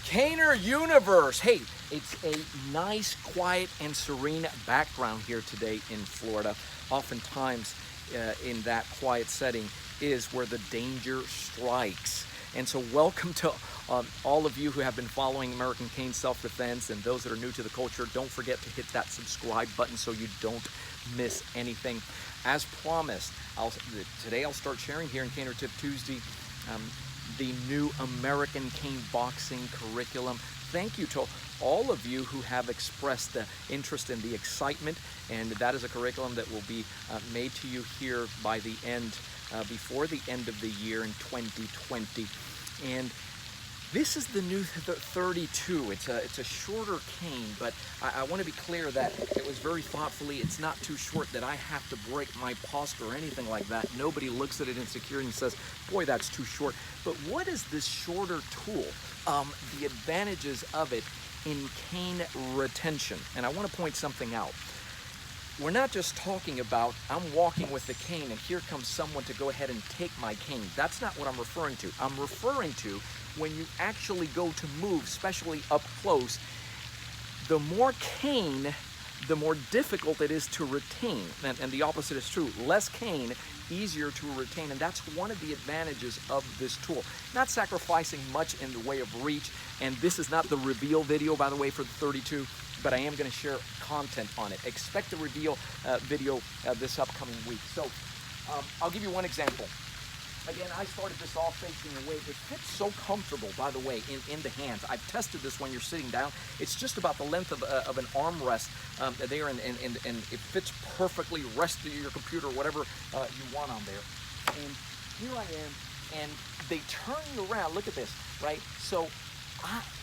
Caner Universe. Hey, it's a nice, quiet, and serene background here today in Florida. Oftentimes, in that quiet setting is where the danger strikes. And so welcome to all of you who have been following American Cane Self-Defense, and those that are new to the culture. Don't forget to hit that subscribe button so you don't miss anything. As promised, today I'll start sharing here in Caner Tip Tuesday the new American Cane Boxing curriculum. Thank you to all of you who have expressed the interest and the excitement, and that is a curriculum that will be made to you here by the end, before the end of the year in 2020. And this is the new 32. It's a shorter cane, but I want to be clear that it was very thoughtfully. It's not too short that I have to break my posture or anything like that. Nobody looks at it insecurely and says, boy, that's too short. But what is this shorter tool? The advantages of it in cane retention. And I want to point something out. We're not just talking about, I'm walking with the cane and here comes someone to go ahead and take my cane. That's not what I'm referring to. I'm referring to when you actually go to move, especially up close, the more cane, the more difficult it is to retain. And the opposite is true. Less cane, easier to retain. And that's one of the advantages of this tool. Not sacrificing much in the way of reach. And this is not the reveal video, by the way, for the 32. But I am going to share content on it. Expect the reveal video this upcoming week. So I'll give you one example. Again, I started this off facing away. It fits so comfortable, by the way, in the hands. I've tested this when you're sitting down. It's just about the length of an armrest there, and it fits perfectly. Rest of your computer, whatever you want on there. And here I am, and they turn you around. Look at this, right? So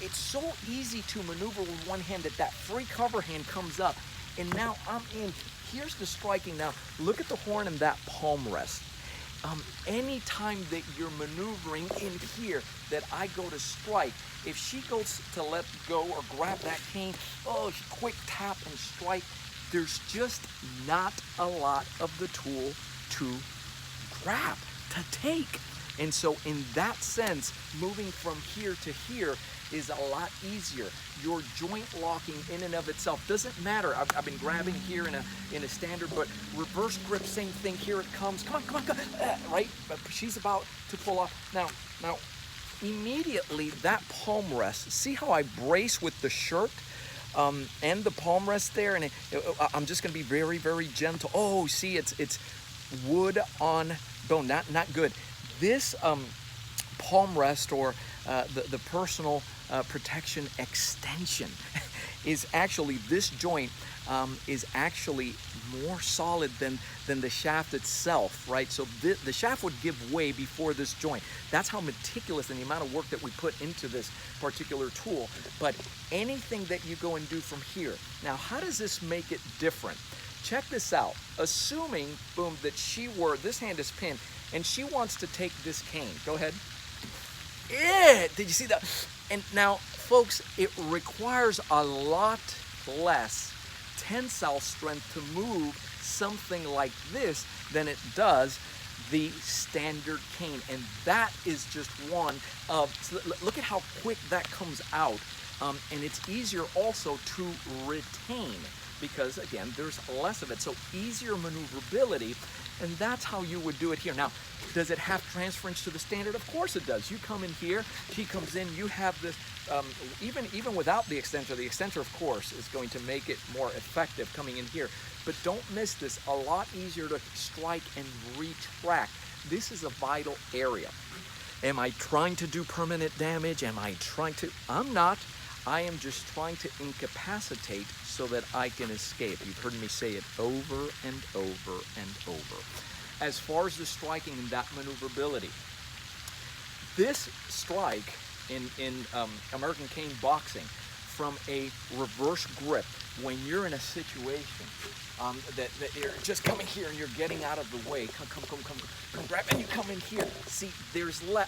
it's so easy to maneuver with one hand that free cover hand comes up, and now I'm in. Here's the striking. Now look at the horn and that palm rest. Anytime that you're maneuvering in here that I go to strike, if she goes to let go or grab that cane, quick tap and strike, there's just not a lot of the tool to grab, to take. And so in that sense, moving from here to here is a lot easier. Your joint locking in and of itself doesn't matter. I've been grabbing here in a standard, but reverse grip, same thing. Here it comes. Come on, right? But she's about to pull off. Now, immediately that palm rest. See how I brace with the shirt and the palm rest there, and I'm just going to be very, very gentle. Oh, see, it's wood on bone. Not good. This palm rest, or the personal protection extension, is actually, this joint is actually more solid than the shaft itself, right? So the shaft would give way before this joint. That's how meticulous and the amount of work that we put into this particular tool. But anything that you go and do from here. Now, how does this make it different? Check this out. Assuming, boom, that this hand is pinned, and she wants to take this cane. Go ahead. Yeah, did you see that? And now, folks, it requires a lot less tensile strength to move something like this than it does the standard cane. And that is just one of, look at how quick that comes out. And it's easier also to retain, because again, there's less of it. So easier maneuverability, and that's how you would do it here. Now, does it have transference to the standard? Of course it does. You come in here, she comes in, you have this, even without the extender, of course, is going to make it more effective coming in here. But don't miss this, a lot easier to strike and retract. This is a vital area. Am I trying to do permanent damage? I'm not. I am just trying to incapacitate so that I can escape. You've heard me say it over and over and over. As far as the striking and that maneuverability, this strike in American Cane Boxing, from a reverse grip, when you're in a situation that you're just coming here and you're getting out of the way, come grab, and you come in here. See,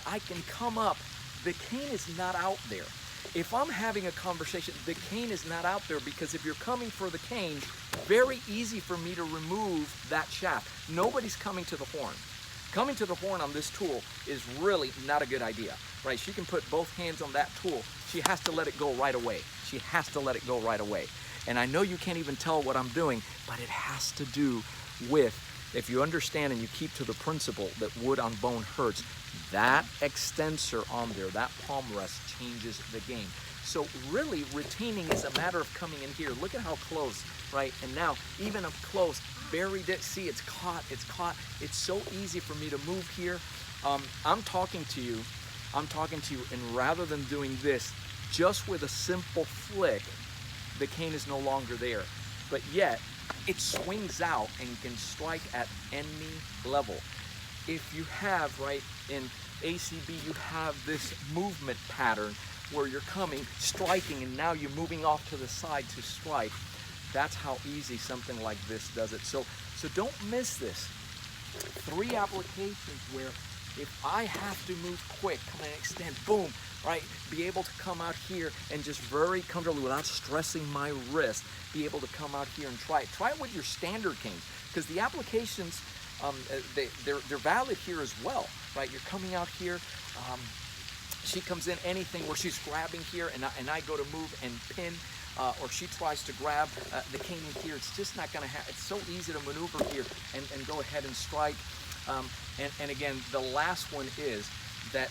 I can come up. The cane is not out there. If I'm having a conversation, the cane is not out there, because if you're coming for the cane, very easy for me to remove that shaft. Nobody's coming to the horn. Coming to the horn on this tool is really not a good idea, right? She can put both hands on that tool. She has to let it go right away. She has to let it go right away. And I know you can't even tell what I'm doing, but it has to do with, if you understand and you keep to the principle that wood on bone hurts, that extensor on there, that palm rest changes the game. So really, retaining is a matter of coming in here. Look at how close, right? And now, even up close, buried it. See, it's caught, it's caught. It's so easy for me to move here. I'm talking to you, and rather than doing this, just with a simple flick, the cane is no longer there. But yet, it swings out and can strike at any level. If you have, right, in ACB, you have this movement pattern where you're coming, striking, and now you're moving off to the side to strike. That's how easy something like this does it. So don't miss this. 3 applications where if I have to move quick, come and extend, boom, right? Be able to come out here and just very comfortably, without stressing my wrist, be able to come out here and try it. Try it with your standard canes, because the applications, they're valid here as well, right? You're coming out here. She comes in anything where she's grabbing here, and I go to move and pin, or she tries to grab the cane in here. It's just not going to happen. It's so easy to maneuver here and go ahead and strike. And again, the last one is that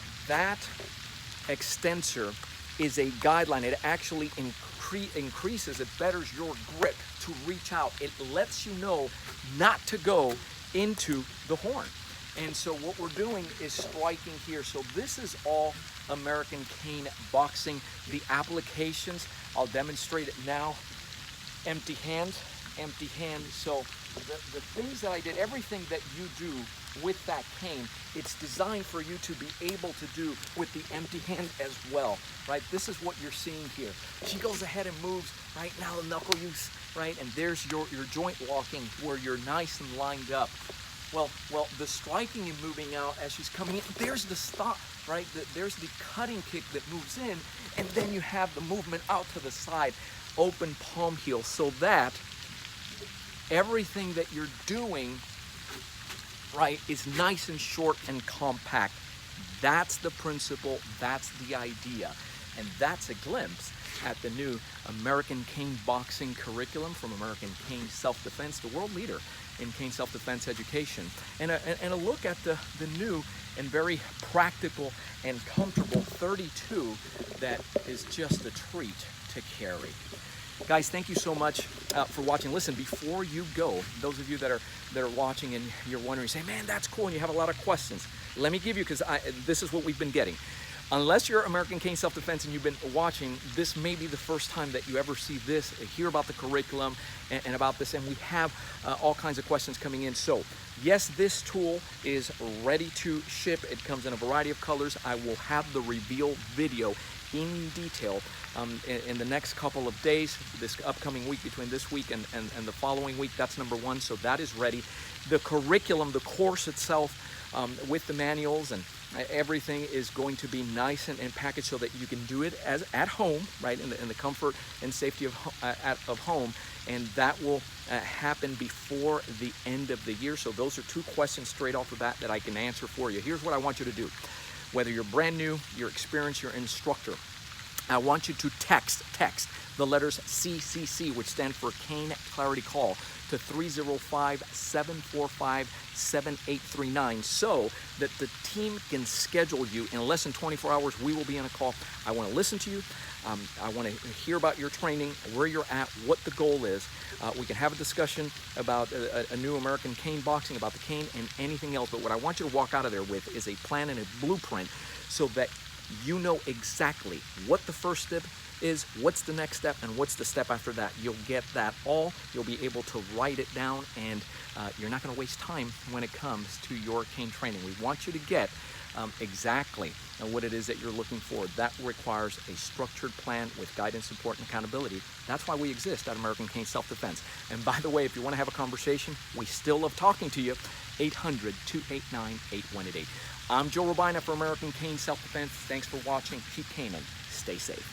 extensor is a guideline. It actually increases, it betters your grip to reach out. It lets you know not to go into the horn. And so what we're doing is striking here. So this is all American cane boxing. The applications, I'll demonstrate it now. Empty hand. So the things that I did, everything that you do with that cane, it's designed for you to be able to do with the empty hand as well, right? This is what you're seeing here. She goes ahead and moves, right? Now the knuckle use, right? And there's your joint walking where you're nice and lined up. Well, the striking and moving out as she's coming in, there's the stop, right? There's the cutting kick that moves in, and then you have the movement out to the side, open palm heel, so that everything that you're doing, right, is nice and short and compact. That's the principle, that's the idea, and that's a glimpse at the new American Cane Boxing curriculum from American Cane Self-Defense, the world leader in cane self-defense education, and a look at the new and very practical and comfortable 32 that is just a treat to carry. Guys, thank you so much for watching. Listen, before you go, those of you that are watching and you're wondering, say, man, that's cool, and you have a lot of questions. Let me give you, because this is what we've been getting. Unless you're American Cane Self-Defense and you've been watching, this may be the first time that you ever see this, hear about the curriculum and about this, and we have all kinds of questions coming in. So, yes, this tool is ready to ship. It comes in a variety of colors. I will have the reveal video in detail in the next couple of days, this upcoming week, between this week and the following week. That's number one, so that is ready. The curriculum, the course itself, with the manuals and everything is going to be nice and packaged so that you can do it at home, right, in the comfort and safety of home, and that will happen before the end of the year. So those are 2 questions straight off the bat that I can answer for you. Here's what I want you to do. Whether you're brand new, you're experienced, you're instructor, I want you to text the letters CCC, which stand for Cane Clarity Call, to 305-745-7839 so that the team can schedule you. In less than 24 hours, we will be on a call. I want to listen to you. I want to hear about your training, where you're at, what the goal is. We can have a discussion about a new American Cane Boxing, about the cane and anything else. But what I want you to walk out of there with is a plan and a blueprint so that you know exactly what the first step is, what's the next step, and what's the step after that. You'll get that all. You'll be able to write it down, and you're not going to waste time when it comes to your cane training. We want you to get exactly what it is that you're looking for. That requires a structured plan with guidance, support, and accountability. That's why we exist at American Cane Self-Defense. And by the way, if you want to have a conversation, we still love talking to you. 800-289-8188. I'm Joe Robaina for American Cane Self-Defense. Thanks for watching. Keep caning. Stay safe.